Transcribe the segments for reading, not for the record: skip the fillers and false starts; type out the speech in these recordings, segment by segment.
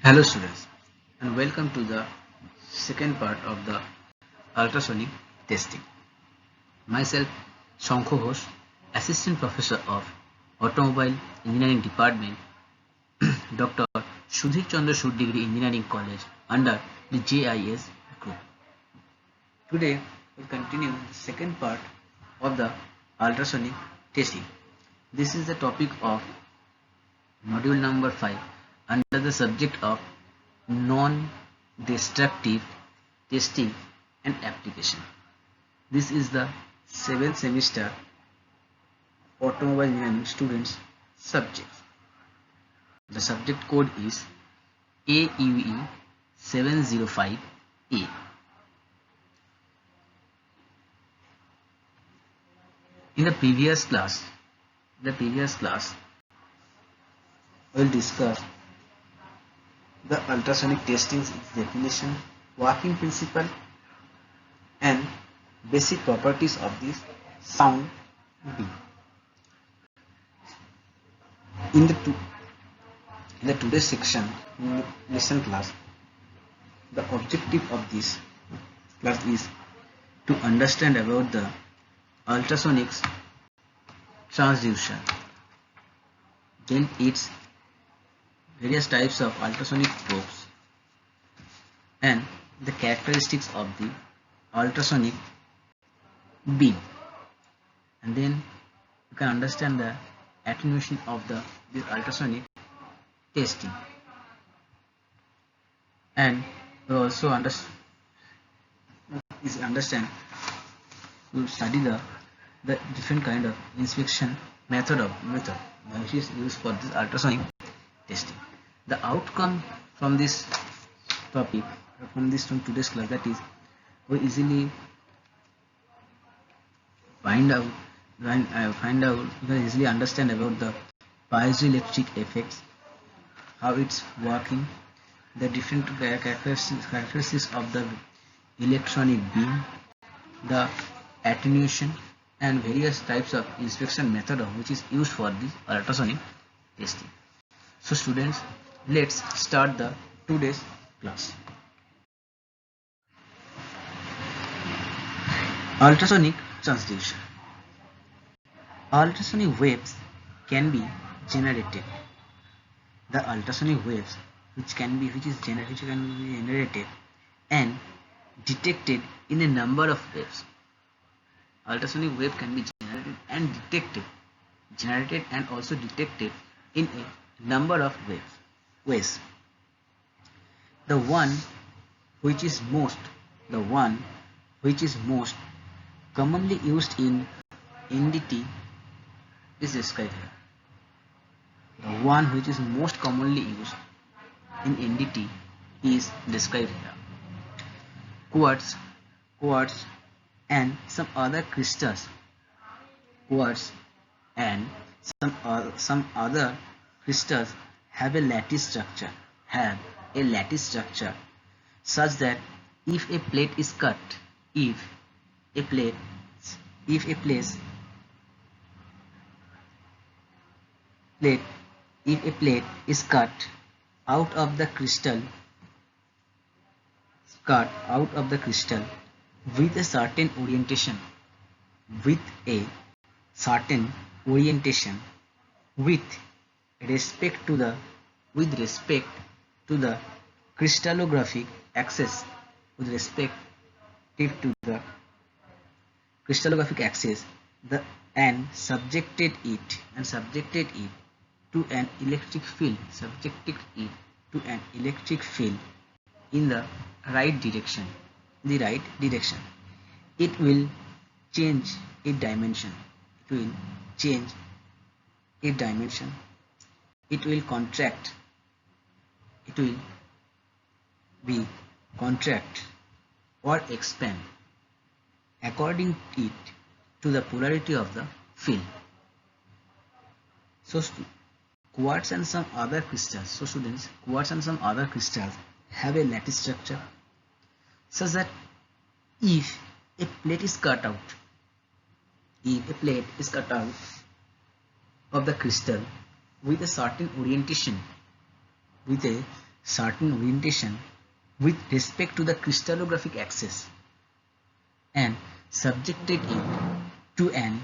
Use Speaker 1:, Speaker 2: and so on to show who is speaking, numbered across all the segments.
Speaker 1: Hello students, and welcome to the second part of the ultrasonic testing. Myself Shankho Ghosh, Assistant Professor of Automobile Engineering Department, Dr. Sudhir Chandra Sood Degree Engineering College under the JIS group. Today we continue the second part of the ultrasonic testing. This is the topic of module number 5 under the subject of non-destructive testing and application. This is the 7th semester automobile engineering students subject. The subject code is AUE 705A. In the previous class, we'll discuss the ultrasonic testing's definition, working principle, and basic properties of this sound beam. In the today's section, lesson class, the objective of this class is to understand about the ultrasonics transducer, then its various types of ultrasonic probes, and the characteristics of the ultrasonic beam, and then you can understand the attenuation of this ultrasonic testing, and we also study the different kind of inspection method which is used for this ultrasonic testing. The outcome from this topic, from today's class, that is, we easily find out, you can easily understand about the piezoelectric effects, how it's working, the different characteristics of the electronic beam, the attenuation, and various types of inspection method which is used for this ultrasonic testing. So students, let's start the today's class. Ultrasonic transducer. Ultrasonic waves can be generated. The ultrasonic waves which can be generated and detected in a number of waves. Ultrasonic wave can be generated and also detected in a number of ways. The one which is most commonly used in NDT is described here. The one which is most commonly used in NDT is described here. Quartz and some other crystals. Quartz and some other crystals have a lattice structure. Such that if a plate is cut, if a plate is cut out of the crystal with a certain orientation, with respect to the crystallographic axis, and subjected it to an electric field, in the right direction, it will change its dimension. It will contract. It will be contract or expand according to the polarity of the field. So quartz and some other crystals. So students, quartz and some other crystals have a lattice structure such that if a plate is cut out of the crystal with a certain orientation, certain orientation with respect to the crystallographic axis and subjected it to an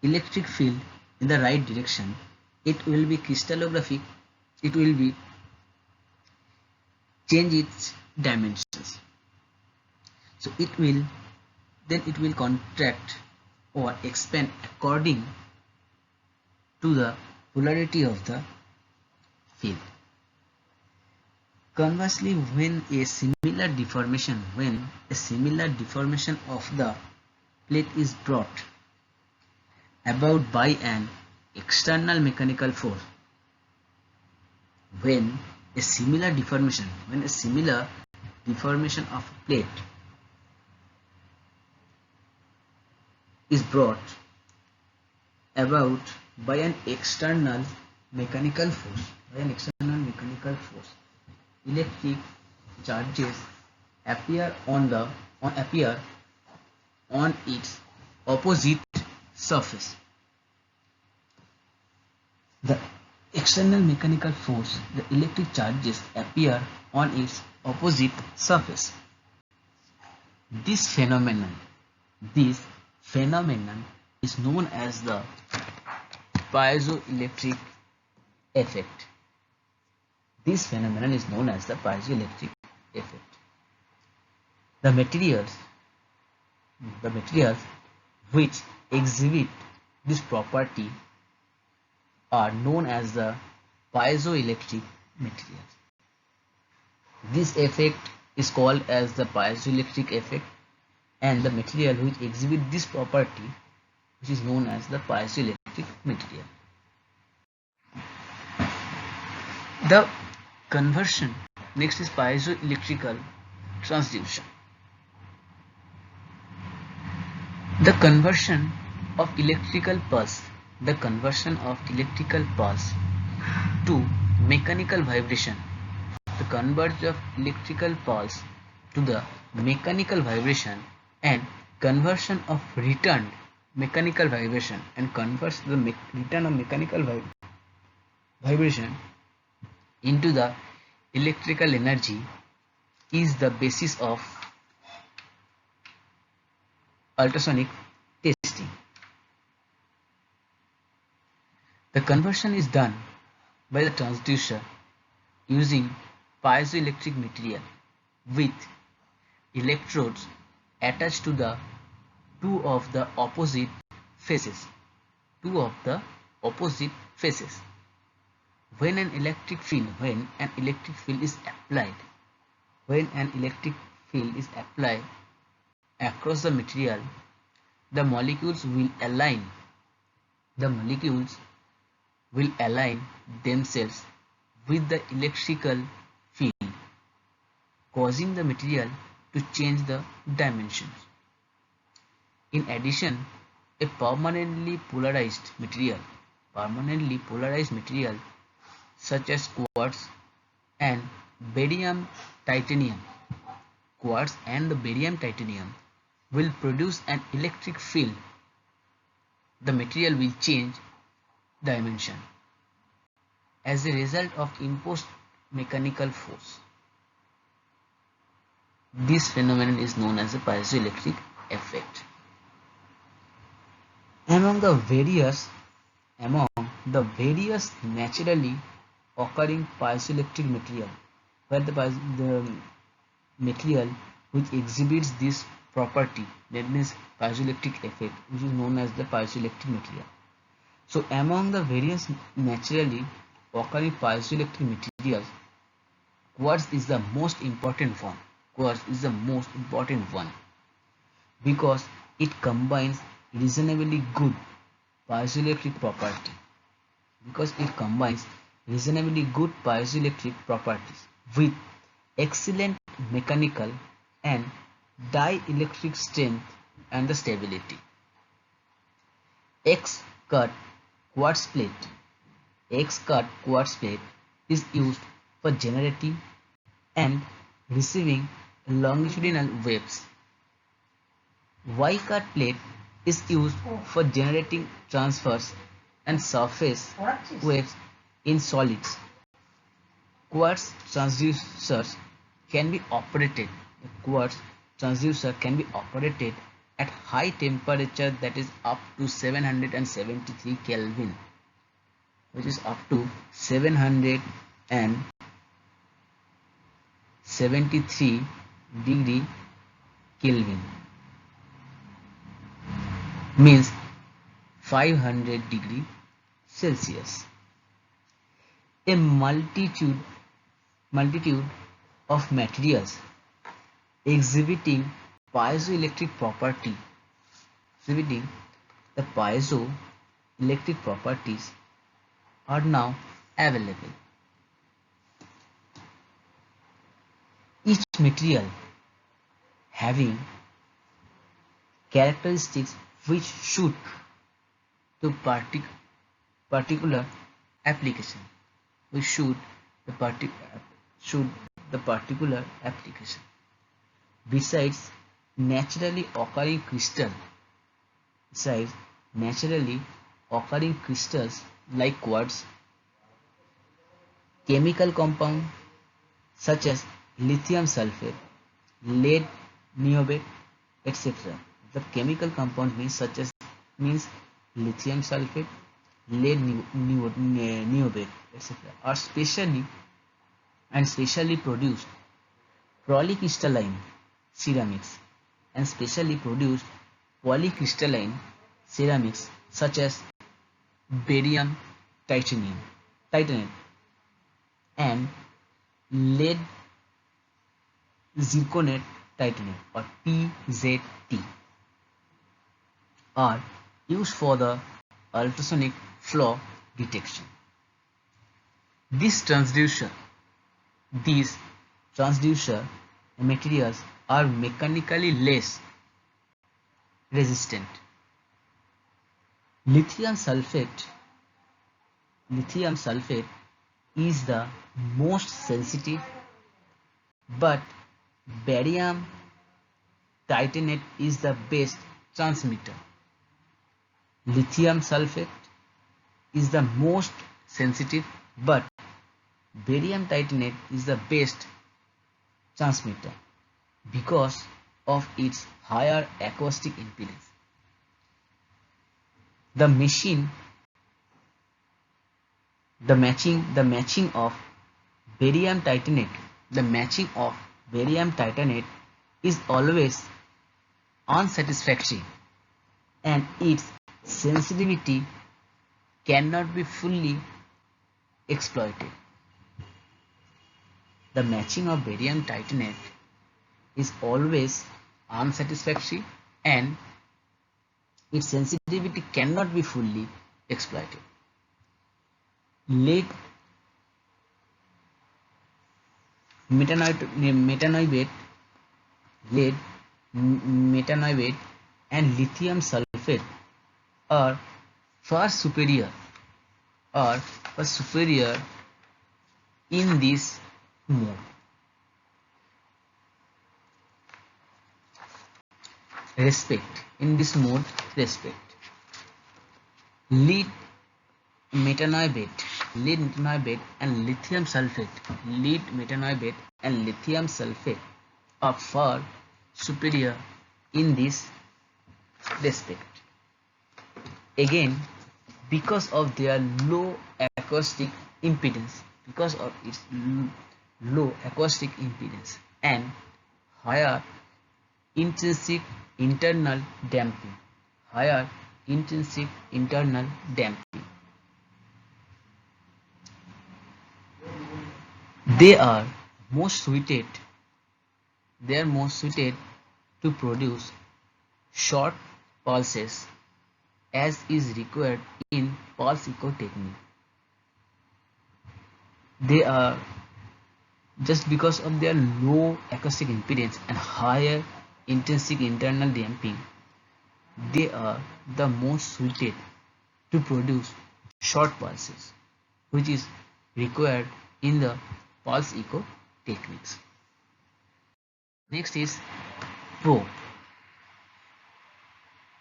Speaker 1: electric field in the right direction, it will be crystallographic, it will be change its dimensions. So it will contract or expand according to the polarity of the field. Conversely, when a similar deformation of the plate is brought about by an external mechanical force, when a similar deformation of a plate is brought about by an external mechanical force, electric charges appear on its opposite surface. The external mechanical force, the electric charges appear on its opposite surface. This phenomenon is known as the piezoelectric effect. This phenomenon is known as the piezoelectric effect. The materials which exhibit this property are known as the piezoelectric materials. This effect is called as the piezoelectric effect, and the material which exhibit this property, which is known as the piezoelectric material. The conversion next is piezoelectrical transduction. The conversion of electrical pulse to mechanical vibration. The conversion of electrical pulse to the mechanical vibration and conversion of returned mechanical vibration vibration into the electrical energy is the basis of ultrasonic testing. The conversion is done by the transducer using piezoelectric material with electrodes attached to the two of the opposite faces. When an electric field is applied across the material, the molecules will align themselves with the electrical field, causing the material to change the dimensions. In addition, a permanently polarized material such as quartz and barium titanium will produce an electric field. The material will change dimension as a result of imposed mechanical force. This phenomenon is known as the piezoelectric effect. Among the various naturally occurring piezoelectric material, where the material which exhibits this property, that means piezoelectric effect, which is known as the piezoelectric material. So among the various naturally occurring piezoelectric materials, quartz is the most important one. Because it combines reasonably good piezoelectric properties with excellent mechanical and dielectric strength and the stability. X-cut quartz plate is used for generating and receiving longitudinal waves. Y-cut plate is used for generating transverse and surface waves in solids. Quartz transducers can be operated. A quartz transducer can be operated at high temperature, that is up to 773 Kelvin, which is up to 773 degree Kelvin, means 500 degree Celsius. A multitude of materials exhibiting piezoelectric property exhibiting the piezoelectric properties are now available. Each material having characteristics which suit the particular application, Besides naturally occurring crystals like quartz, chemical compounds such as lithium sulfate, lead niobate, etc. The chemical compound means lithium sulfate, lead niobate, etc. are specially produced polycrystalline ceramics and specially produced polycrystalline ceramics such as barium titanate and lead zirconate titanate, or PZT, are used for the ultrasonic flaw detection. These transducer materials are mechanically less resistant. Lithium sulfate is the most sensitive, but barium titanate is the best transmitter. Lithium sulfate is the most sensitive, but barium titanate is the best transmitter because of its higher acoustic impedance. The matching of barium titanate is always unsatisfactory, and its sensitivity cannot be fully exploited. The matching of barium titanate is always unsatisfactory, and its sensitivity cannot be fully exploited. Lead metanoidate and lithium sulfate are far superior in this mode. Lead metanoidate and lithium sulfate are far superior in this respect. Again, because of their low acoustic impedance, and higher intrinsic internal damping. They are most suited to produce short pulses as is required in pulse echo technique. They are, just because of their low acoustic impedance and higher intrinsic internal damping, they are the most suited to produce short pulses, which is required in the pulse echo techniques. Next is probe.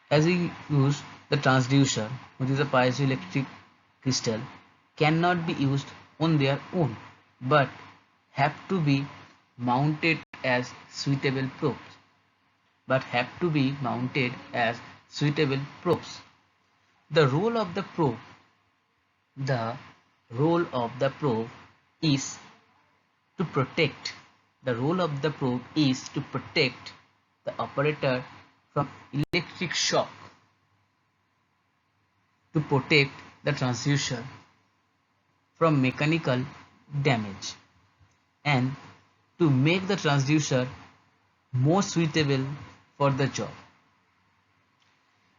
Speaker 1: As we use the transducer, which is a piezoelectric crystal, cannot be used on their own. but have to be mounted as suitable probes. The role of the probe The role of the probe is to protect. The role of the probe is to protect the operator from electric shock, to protect the transducer from mechanical damage, and to make the transducer more suitable for the job.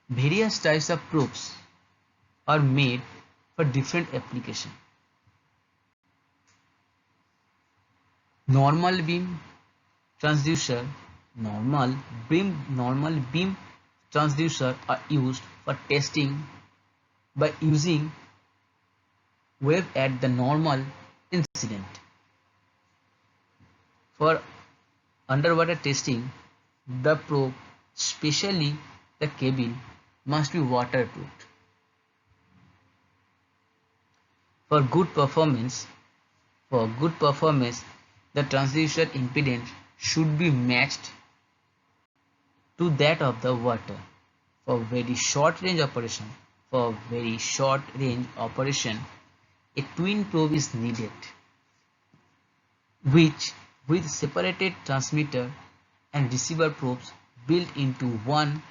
Speaker 1: Various types of probes are made for different applications. Normal beam transducer normal beam transducer are used for testing by using wave at the normal incident. For underwater testing, the probe, especially the cable, must be waterproofed. For good performance, the transducer impedance should be matched to that of the water. For very short range operation, a twin probe is needed, which with separated transmitter and receiver probes built into one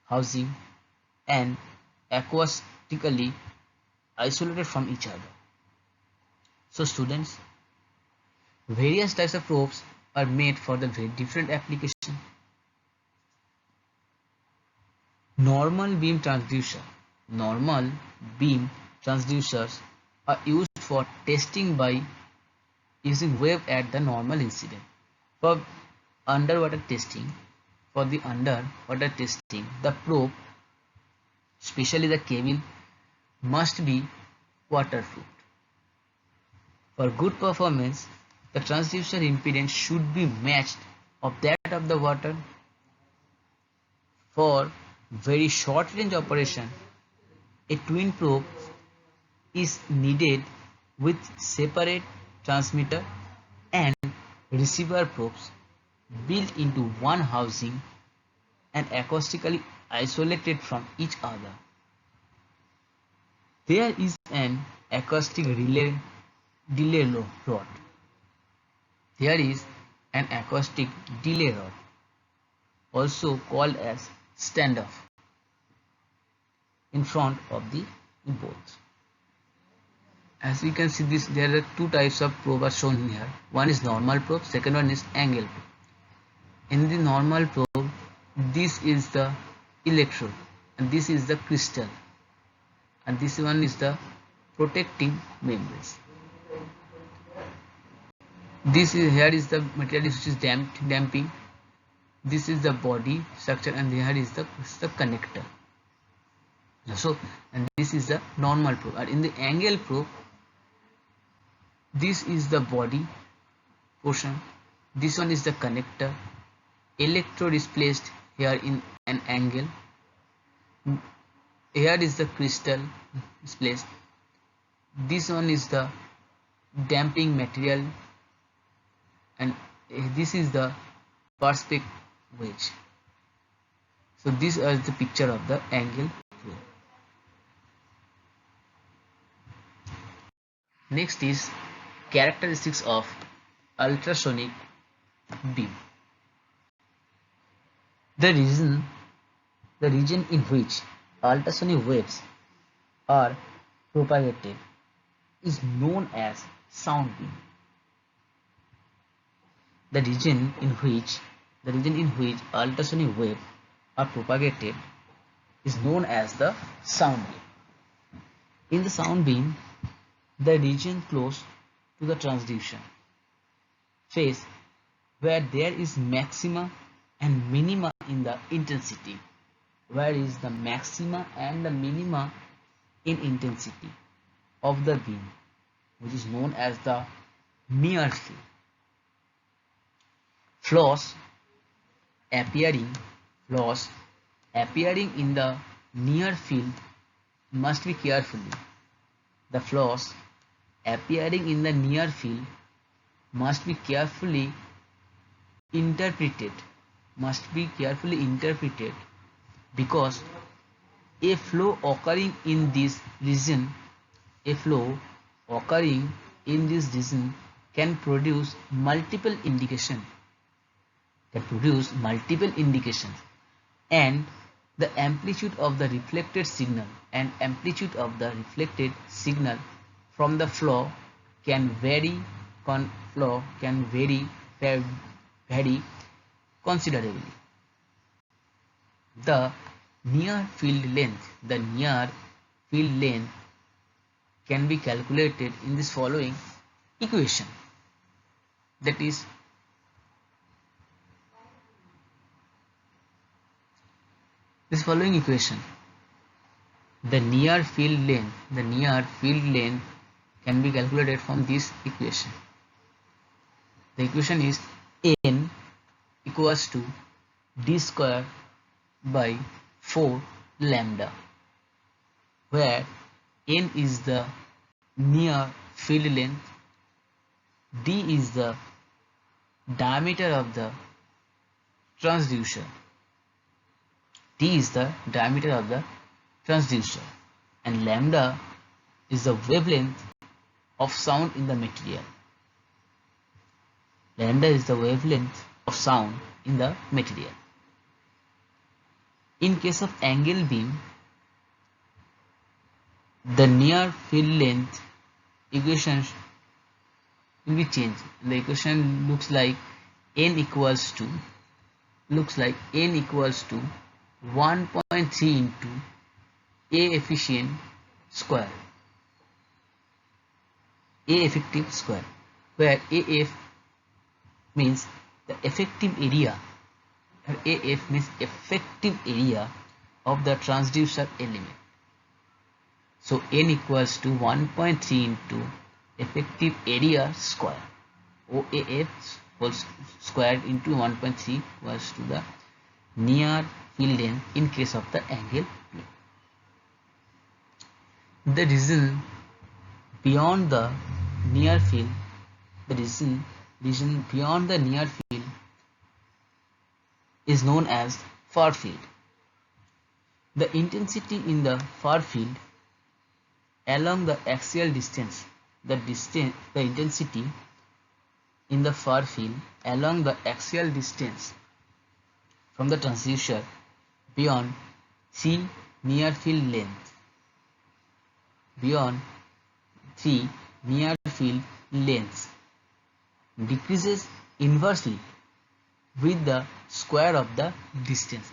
Speaker 1: housing and acoustically isolated from each other. So students, various types of probes are made for the very different application. Normal beam transducers are used for testing by using wave at the normal incident. For underwater testing, the probe, especially the cable, must be waterproof. For good performance, the transducer impedance should be matched of that of the water. For very short range operation, a twin probe is needed with separate transmitter and receiver probes built into one housing and acoustically isolated from each other. There is an acoustic delay rod. Also called as standoff, in front of the both. As we can see, there are two types of probe are shown here. One is normal probe, second one is angle probe. In the normal probe, this is the electrode and this is the crystal, and this one is the protecting membranes. Here is the material which is damping. This is the body structure, and here is the connector. So, and this is the normal probe. And in the angle probe, this is the body portion. This one is the connector. Electrode is placed here in an angle. Here is the crystal is placed. This one is the damping material, and this is the perspex wedge. So this is the picture of the angle probe. Next is characteristics of ultrasonic beam. The region in which ultrasonic waves are propagated is known as sound beam. The region in which ultrasonic waves are propagated is known as the sound beam. In the sound beam, the region close to the transducer phase where there is maxima and minima in the intensity. Where is the maxima and the minima in intensity of the beam, which is known as the near field. Flaws appearing in the near field must be carefully. The flaws appearing in the near field must be carefully interpreted, because a flow occurring in this region, a flow occurring in this region can produce multiple indications, and the amplitude of the reflected signal from the flow can vary vary considerably. The near field length can be calculated in this following equation, that is this following equation. The near field length can be calculated from this equation. The equation is n equals to d square by 4 lambda, where n is the near field length, d is the diameter of the transducer, and lambda is the wavelength of sound in the material. In case of angle beam, the near field length equation will be changed. The equation looks like n equals to 1.3 into A effective square, where AF means the effective area, of the transducer element. So n equals to 1.3 into effective area square, OAF whole squared into 1.3 equals to the near field length in case of the angle plane. The region beyond the near field, is known as far field. The intensity in the far field along the axial distance, the intensity in the far field along the axial distance from the transducer beyond 3 near field lengths decreases inversely with the square of the distance,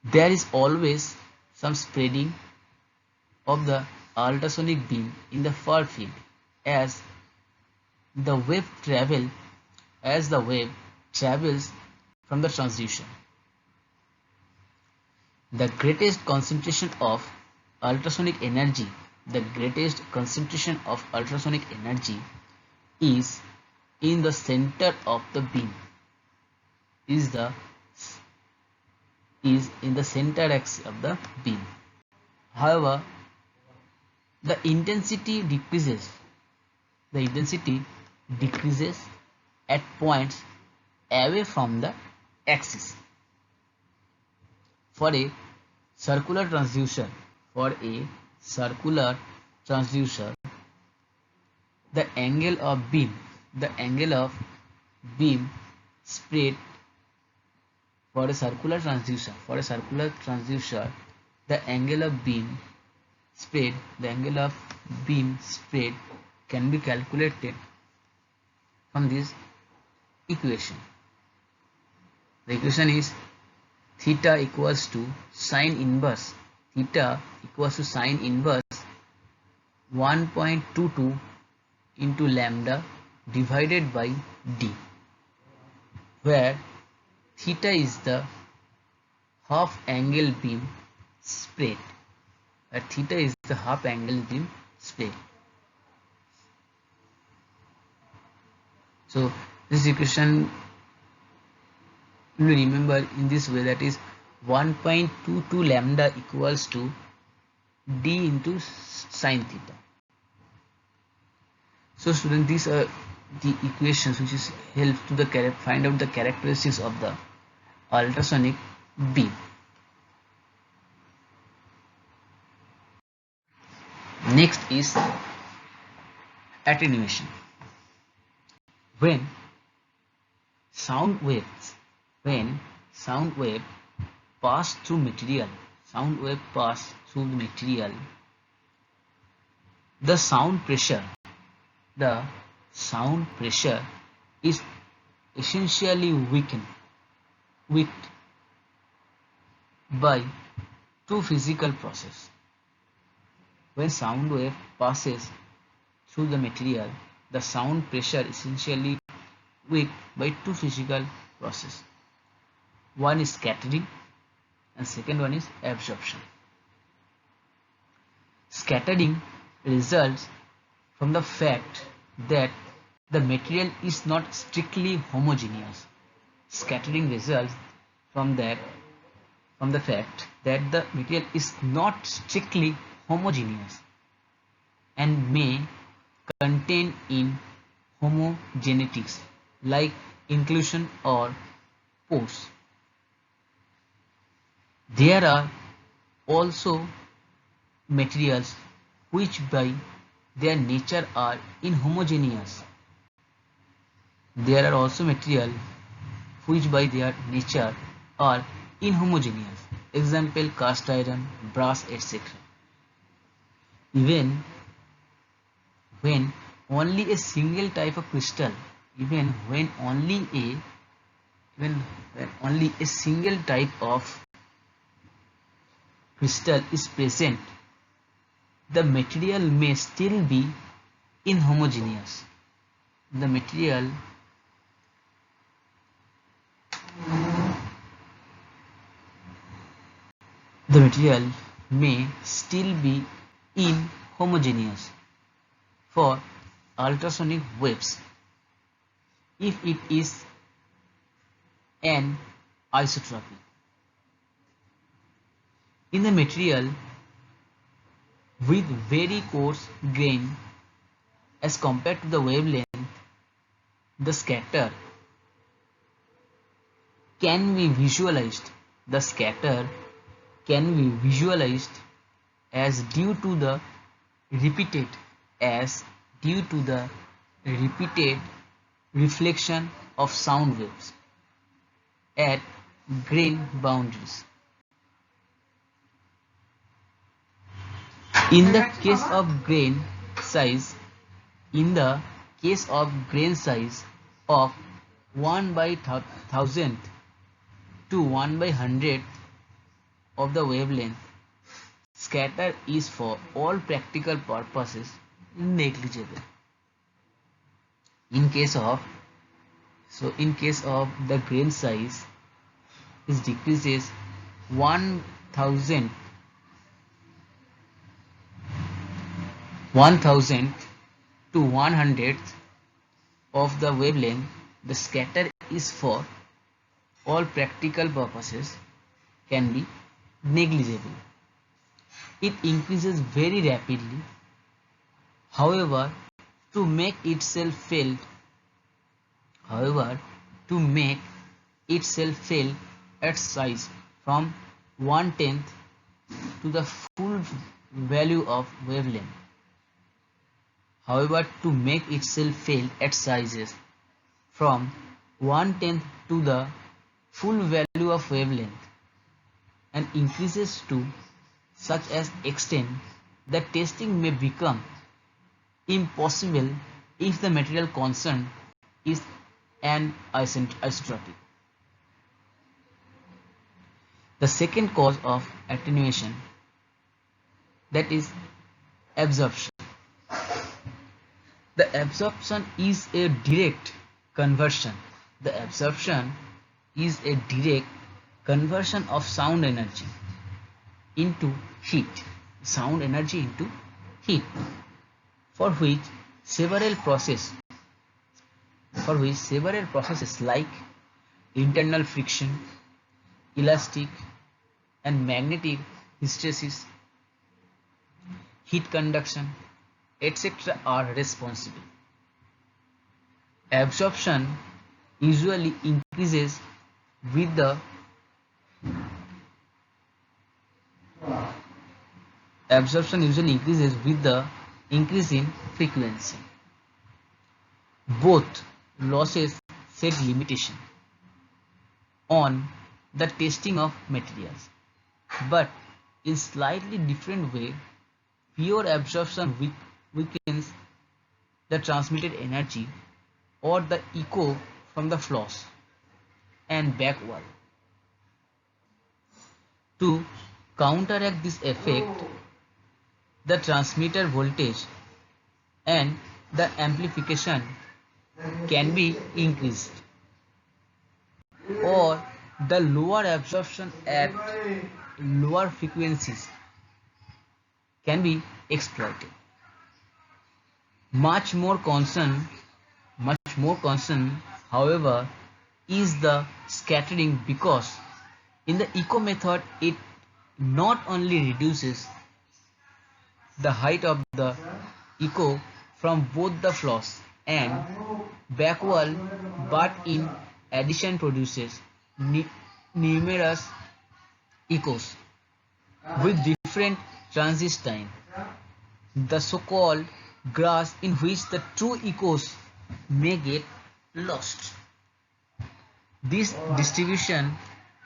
Speaker 1: There is always some spreading of the ultrasonic beam in the far field as the wave travels from the transducer. The greatest concentration of ultrasonic energy is in the center of the beam, is in the center axis of the beam. However, the intensity decreases at points away from the axis. For a circular transducer, the angle of beam spread for a circular transducer, the angle of beam spread can be calculated from this equation. The equation is theta equals to sine inverse 1.22 into lambda divided by d, where theta is the half angle beam spread. So this equation you will remember in this way, that is 1.22 lambda equals to d into sine theta. So students, these are the equations which is help to the find out the characteristics of the ultrasonic beam. Next is attenuation. When sound waves pass through material, the sound pressure is essentially weakened by two physical processes. When sound wave passes through the material, the sound pressure is essentially weakened by two physical processes. One is scattering and second one is absorption. Scattering results from the fact that the material is not strictly homogeneous. Scattering results from the fact that the material is not strictly homogeneous and may contain inhomogeneities like inclusion or pores. There are also materials which by their nature are inhomogeneous. There are also materials which by their nature are inhomogeneous. Example, cast iron, brass, etc. Even when only a single type of crystal, even when only a single type of crystal is present, the material may still be inhomogeneous. The material may still be inhomogeneous for ultrasonic waves if it is an isotropy. In the material with very coarse grain as compared to the wavelength, the scatter can be visualized. The scatter can be visualized as due to the repeated reflection of sound waves at grain boundaries. In the case of grain size of 1/1000 to 1/100 of the wavelength, scatter is for all practical purposes negligible. In case of the grain size is decreases 1000 to 100th of the wavelength, the scatter is for all practical purposes can be negligible. It increases very rapidly. However, to make itself felt at size from 1/10 to the full value of wavelength. However, to make itself felt at sizes from 1/10 to the full value of wavelength and increases to such as extent that testing may become impossible if the material concerned is an isotropy. The second cause of attenuation, that is absorption. The absorption is a direct conversion. Of sound energy into heat. For which several processes like internal friction, elastic and magnetic hysteresis, heat conduction, etc. are responsible. absorption usually increases with the increase in frequency. Both losses set limitation on the testing of materials, but in slightly different way. Pure absorption weakens the transmitted energy or the echo from the floss and back wall. To counteract this effect, the transmitter voltage and the amplification can be increased, or the lower absorption at lower frequencies can be exploited. Much more concern, however, is the scattering, because in the echo method it not only reduces the height of the echo from both the floss and back wall, but in addition produces numerous echoes with different transit time, the so-called grass, in which the true echoes may get lost. This distribution,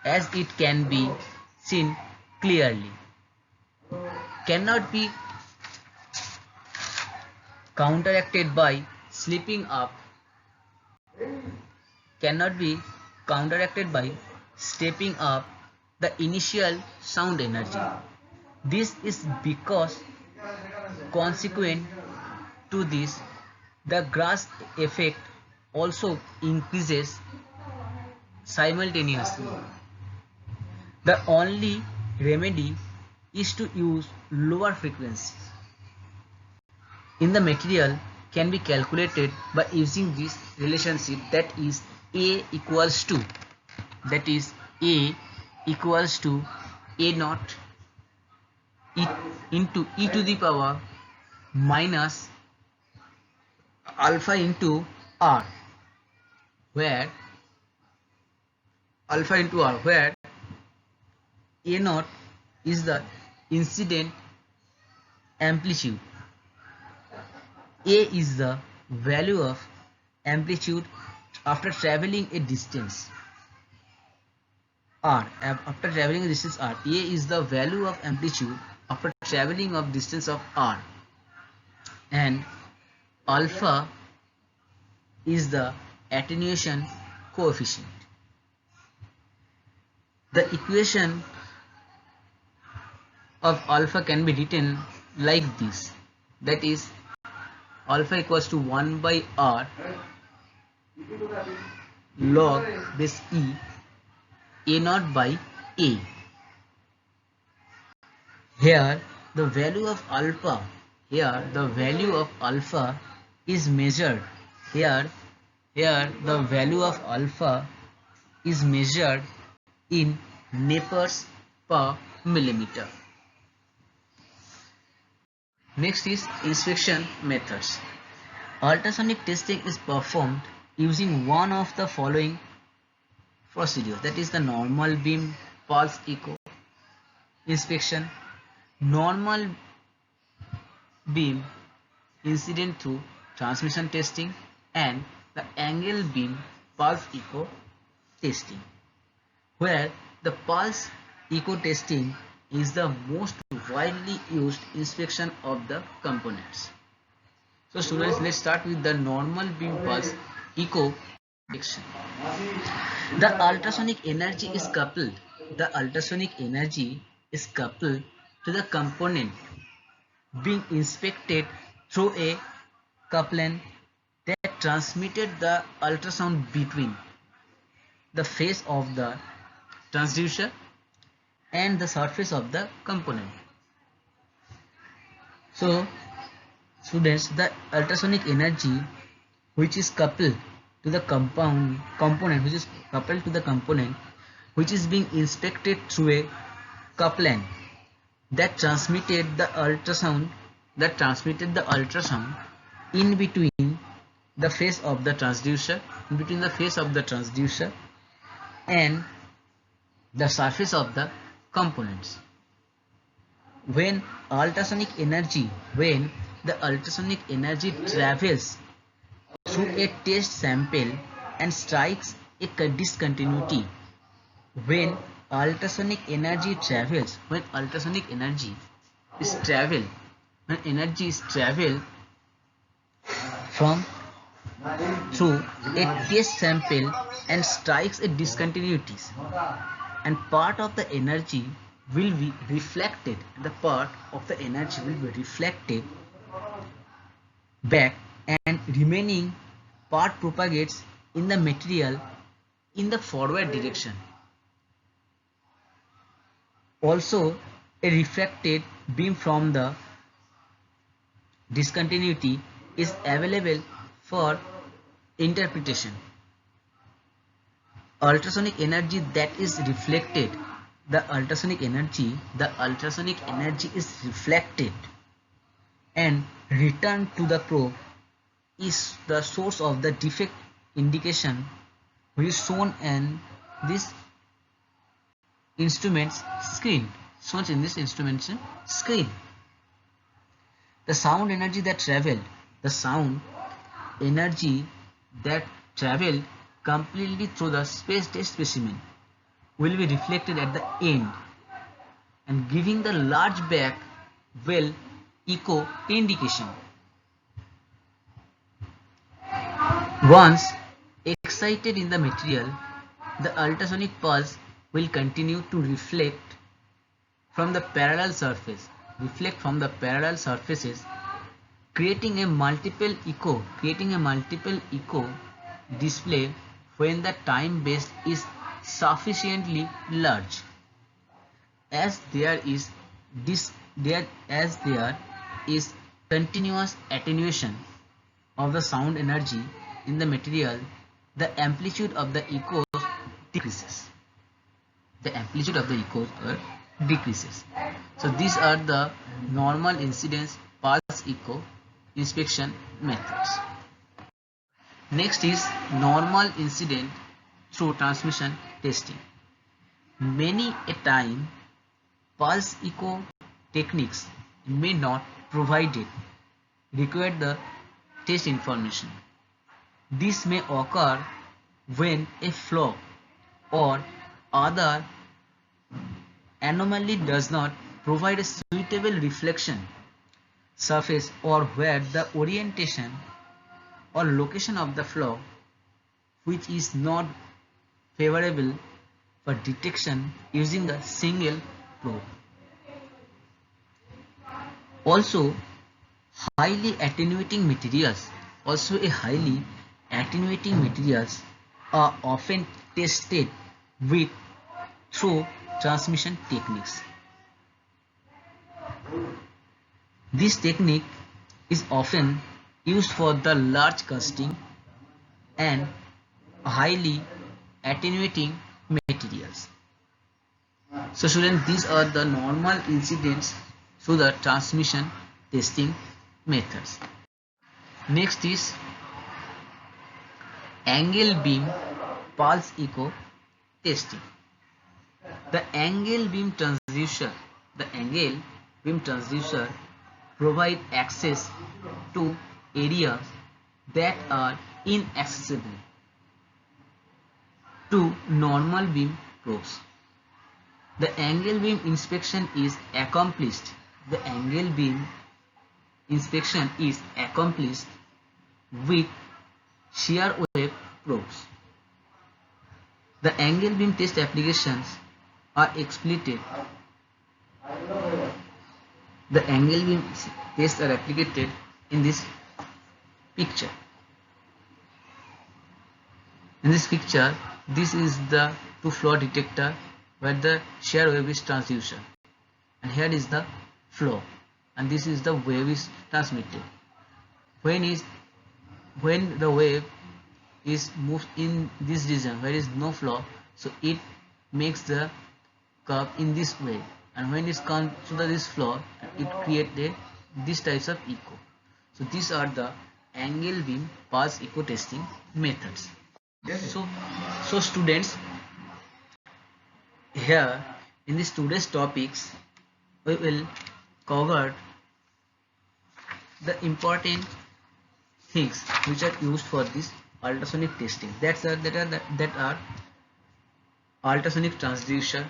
Speaker 1: as it can be seen clearly, cannot be counteracted by stepping up the initial sound energy. This is because consequent to this, the grass effect also increases simultaneously. The only remedy is to use lower frequencies in the material can be calculated by using this relationship, that is A equals to A naught into e to the power minus alpha into r, where A naught is the incident amplitude, A is the value of amplitude after traveling a distance r. After traveling a distance r, A is the value of amplitude after traveling of distance of r, and alpha is the attenuation coefficient. The equation of alpha can be written like this, that is alpha equals to 1 by r log base e A naught by A. Here the value of alpha is measured. Here the value of alpha is measured in Nepers per millimeter. Next is inspection methods. Ultrasonic testing is performed using one of the following procedures, that is the normal beam pulse echo inspection, normal beam incident through transmission testing, and the angle beam pulse echo testing, where the pulse echo testing is the most widely used inspection of the components. So students, let's start with the normal beam pulse echo inspection. The ultrasonic energy is coupled to the component being inspected through a coupling that transmitted the ultrasound between the face of the transducer and the surface of the component. So students, the ultrasonic energy which is coupled to the component which is being inspected through a coupling that transmitted the ultrasound in between the face of the transducer, between the face of the transducer and the surface of the components. When the ultrasonic energy travels through a test sample and strikes a discontinuity, when ultrasonic energy is travel from through a test sample and strikes a discontinuities, and part of the energy will be reflected back, and remaining part propagates in the material in the forward direction. Also, a refracted beam from the discontinuity is available for interpretation. Ultrasonic energy that is reflected, the ultrasonic energy is reflected and returned to the probe, is the source of the defect indication, which is shown in this instrument's screen. The sound energy that traveled completely through the space test specimen will be reflected at the end and giving the large back well echo indication. Once excited in the material, the ultrasonic pulse will continue to reflect from the parallel surfaces, creating a multiple echo display when the time base is sufficiently large. As there is continuous attenuation of the sound energy in the material, the amplitude of the echoes decreases. So these are the normal incidence pulse echo inspection methods. Next is normal incident through transmission testing. Many a time, pulse echo techniques may not provide required the test information. This may occur when a flaw or other anomaly does not provide a suitable reflection surface, or where the orientation or location of the flaw, which is not favorable for detection using the single probe. Also, highly attenuating materials are often tested through transmission techniques. This technique is often used for the large casting and highly attenuating materials. So students, these are the normal incidents through the transmission testing methods. Next is angle beam pulse echo testing. The angle beam transducer provide access to areas that are inaccessible to normal beam probes. The angle beam inspection is accomplished with shear wave probes. The angle beam test applications are explained. The angle beam tests are applied in this picture. In this picture, this is the two-flaw detector where the shear wave is transducer, and here is the flow, and this is the wave is transmitted. When the wave is moved in this region where is no flow, so it makes the curve in this way, and when it comes to this flow, it creates this types of echo. So these are the angle beam pulse echo testing methods. So students, here in this today's topics we will cover the important things which are used for this ultrasonic testing. That are ultrasonic transducer,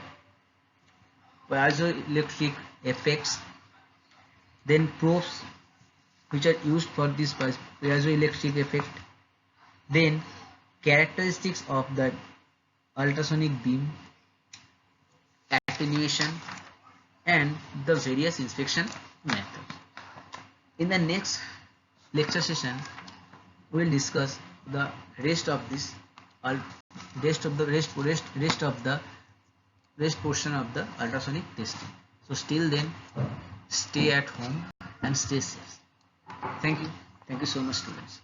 Speaker 1: piezoelectric effects, then probes which are used for this piezoelectric effect, then characteristics of the ultrasonic beam, attenuation, and the various inspection methods. In the next lecture session, we will discuss the rest of this rest portion of the ultrasonic testing. So till then, stay at home and stay safe. Thank you so much, students.